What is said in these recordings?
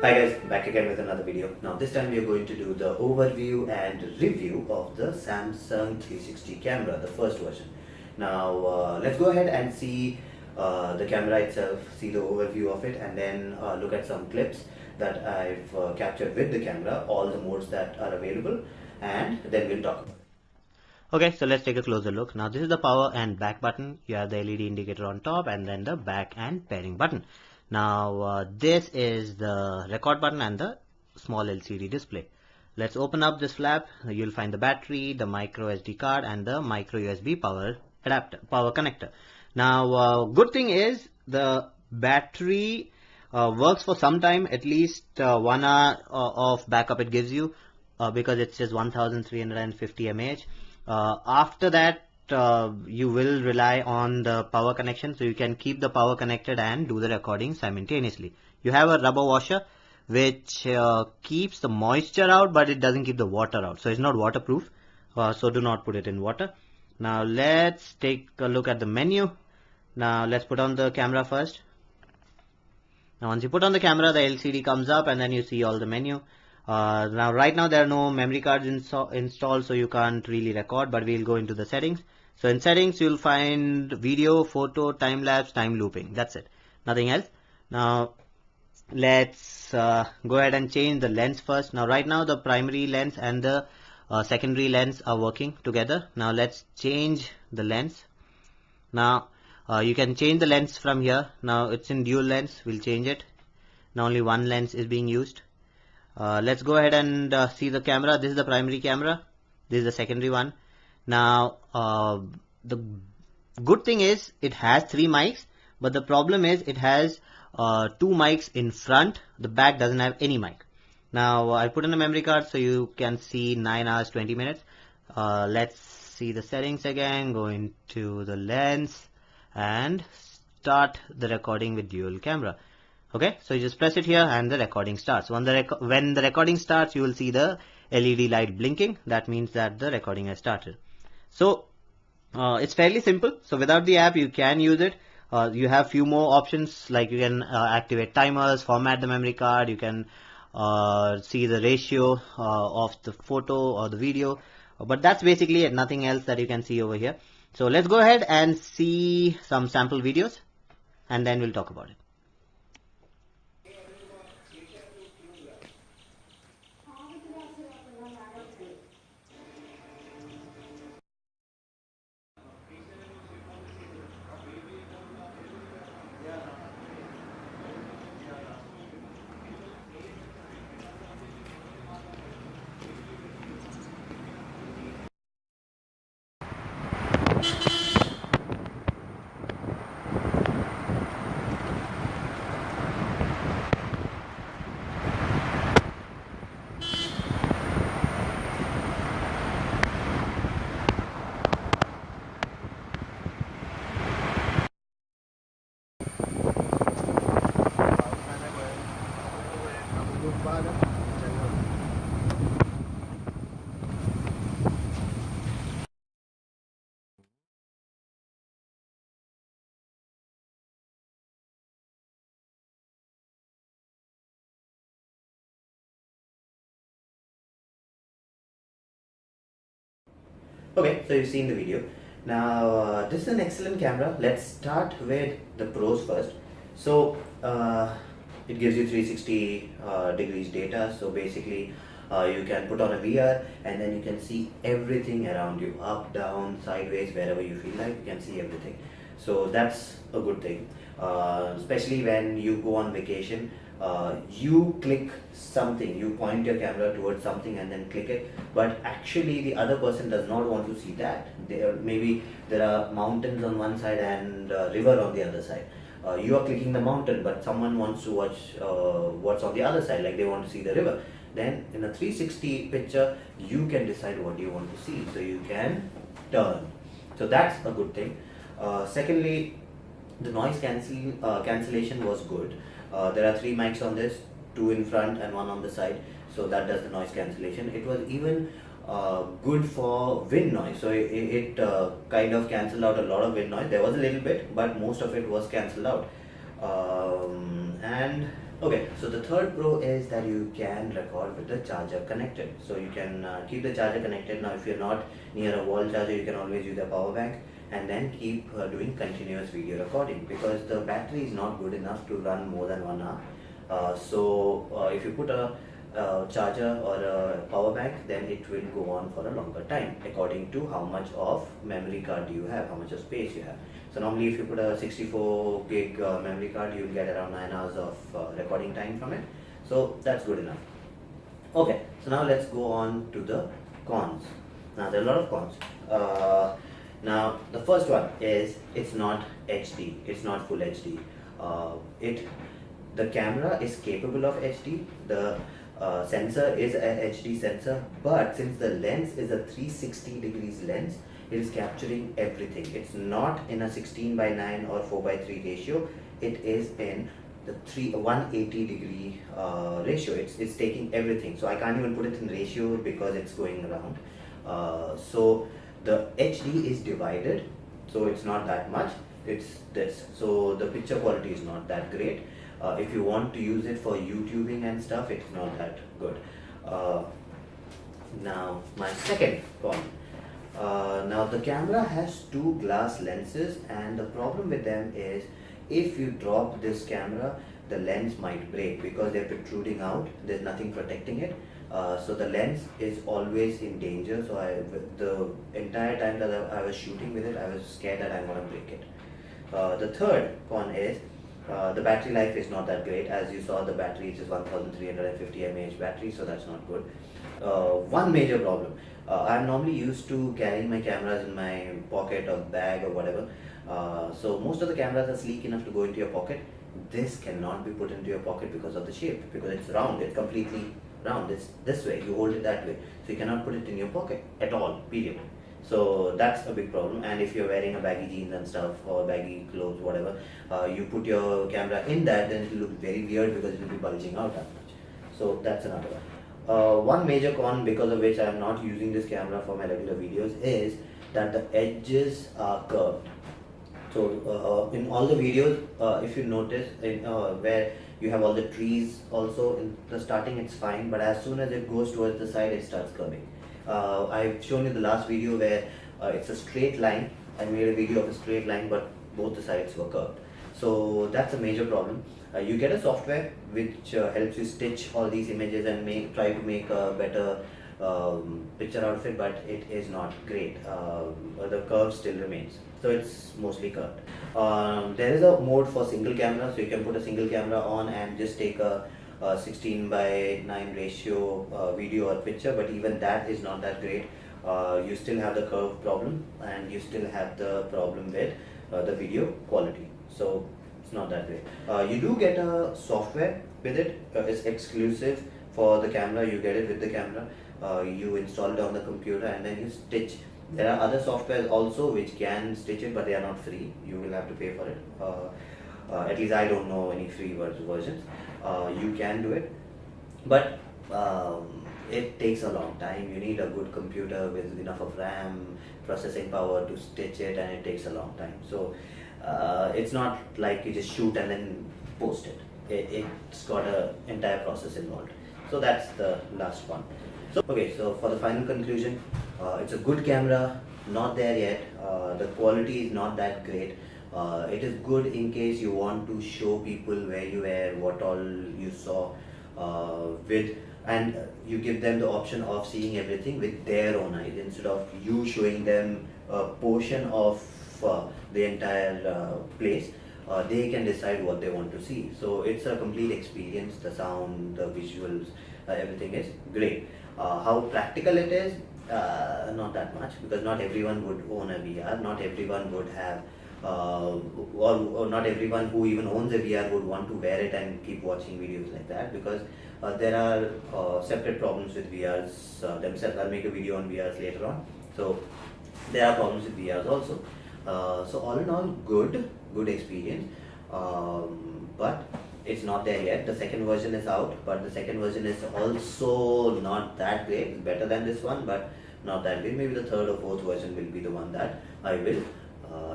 Hi guys, back again with another video. Now this time we are going to do the overview and review of the Samsung 360 camera, the first version. Now let's go ahead and see the camera itself, see the overview of it, and then look at some clips that I've captured with the camera, all the modes that are available, and then we'll talk about it. Okay, so let's take a closer look. Now this is the power and back button. You have the LED indicator on top and then the back and pairing button. Now this is the record button and the small LCD display. Let's open up this flap. You'll find the battery, the micro SD card and the micro USB power adapter, power connector. Now good thing is the battery works for some time, at least 1 hour of backup it gives you because it says 1350 mAh. After that you will rely on the power connection, so you can keep the power connected and do the recording simultaneously. You have a rubber washer which keeps the moisture out, but it doesn't keep the water out, so it's not waterproof, so do not put it in water. Now let's take a look at the menu. Now let's put on the camera first. Now once you put on the camera, the LCD comes up and then you see all the menu. Now right now there are no memory cards installed, so you can't really record, but we'll go into the settings. So in settings you'll find video, photo, time lapse, time looping. That's it, nothing else. Now let's go ahead and change the lens first. Now right now the primary lens and the secondary lens are working together. Now let's change the lens. Now you can change the lens from here. Now it's in dual lens, we'll change it. Now only one lens is being used. Let's go ahead and see the camera. This is the primary camera, this is the secondary one. Now the good thing is it has 3 mics, but the problem is it has 2 mics in front. The back doesn't have any mic. Now I put in a memory card so you can see 9 hours 20 minutes. Let's see the settings again, go into the lens and start the recording with dual camera. Okay, so you just press it here and the recording starts. When the recording starts, you will see the LED light blinking. That means that the recording has started. So it's fairly simple. So without the app you can use it. You have few more options, like you can activate timers, format the memory card, you can see the ratio of the photo or the video, but that's basically it, nothing else that you can see over here. So let's go ahead and see some sample videos and then we'll talk about it. Okay, so you've seen the video. Now this is an excellent camera. Let's start with the pros first. So it gives you 360 degrees data. So basically you can put on a VR and then you can see everything around you, up, down, sideways, wherever you feel like, you can see everything. So that's a good thing, especially when you go on vacation. You click something, you point your camera towards something and then click it, but actually the other person does not want to see that. Maybe there are mountains on one side and river on the other side. You are clicking the mountain, but someone wants to watch what's on the other side, like they want to see the river. Then in a 360 picture you can decide what you want to see, so you can turn. So that's a good thing. Secondly, the noise cancellation was good. There are 3 mics on this, 2 in front and 1 on the side, so that does the noise cancellation. It was even good for wind noise, so it kind of cancelled out a lot of wind noise. There was a little bit, but most of it was cancelled out. And Okay, so the third pro is that you can record with the charger connected. So you can keep the charger connected. Now if you're not near a wall charger, you can always use a power bank and then keep doing continuous video recording, because the battery is not good enough to run more than 1 hour. If you put a charger or a power bank, then it will go on for a longer time according to how much of memory card you have, how much of space you have. So normally if you put a 64 gig memory card, you will get around 9 hours of recording time from it. So that's good enough. Okay, so now let's go on to the cons. Now there are a lot of cons. Now the first one is it's not HD, it's not full HD. The camera is capable of HD, the sensor is a HD sensor, but since the lens is a 360 degrees lens, it is capturing everything. It's not in a 16:9 or 4:3 ratio, it is in the 180 degree ratio. It's taking everything, so I can't even put it in ratio because it's going around. So the HD is divided, so it's not that much, it's this. So the picture quality is not that great. If you want to use it for YouTubing and stuff, it's not that good. Now my second con. Now the camera has two glass lenses, and the problem with them is if you drop this camera, the lens might break because they're protruding out, there's nothing protecting it. So the lens is always in danger. So the entire time that I was shooting with it, I was scared that I'm going to break it. The third con is the battery life is not that great. As you saw, the battery is 1350 mAh battery, so that's not good. One major problem, I'm normally used to carrying my cameras in my pocket or bag or whatever. So most of the cameras are sleek enough to go into your pocket. This cannot be put into your pocket because of the shape, because it's round, it's completely round. It's this way, you hold it that way, so you cannot put it in your pocket at all, period. So that's a big problem. And if you're wearing a baggy jeans and stuff, or baggy clothes, whatever, you put your camera in that, then it will look very weird because it will be bulging out that much. So that's another one. One major con because of which I am not using this camera for my regular videos is that the edges are curved. So in all the videos, if you notice, where you have all the trees also, in the starting it's fine, but as soon as it goes towards the side, it starts curving. I've shown you the last video where it's a straight line. I made a video of a straight line, but both the sides were curved. So that's a major problem. You get a software which helps you stitch all these images and try to make a better picture out of it, but it is not great. The curve still remains, so it's mostly curved. There is a mode for single camera, so you can put a single camera on and just take a 16:9 ratio video or picture, but even that is not that great. You still have the curve problem, and you still have the problem with the video quality, so it's not that great. You do get a software with it. It's exclusive for the camera. You get it with the camera. You install it on the computer and then you stitch. There are other softwares also which can stitch it, but they are not free. You will have to pay for it. At least I don't know any free versions. You can do it, but it takes a long time. You need a good computer with enough of RAM, processing power to stitch it, and it takes a long time. So it's not like you just shoot and then post it. It's got an entire process involved. So that's the last one. So okay, so for the final conclusion, it's a good camera, not there yet. The quality is not that great. It is good in case you want to show people where you were, what all you saw, and you give them the option of seeing everything with their own eyes instead of you showing them a portion of the entire place. They can decide what they want to see. So it's a complete experience. The sound, the visuals, everything is great. How practical it is, not that much, because not everyone would own a VR. Not everyone would have, or not everyone who even owns a VR would want to wear it and keep watching videos like that, because there are separate problems with VRs themselves. I'll make a video on VRs later on. So there are problems with VRs also. So all in all, good experience, but it's not there yet. The second version is out, but the second version is also not that great. It's better than this one, but not that great. Maybe the third or fourth version will be the one that I will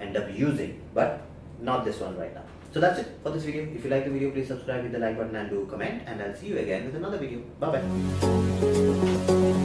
end up using, but not this one right now. So that's it for this video. If you like the video, please subscribe, hit the like button and do comment, and I'll see you again with another video. Bye bye.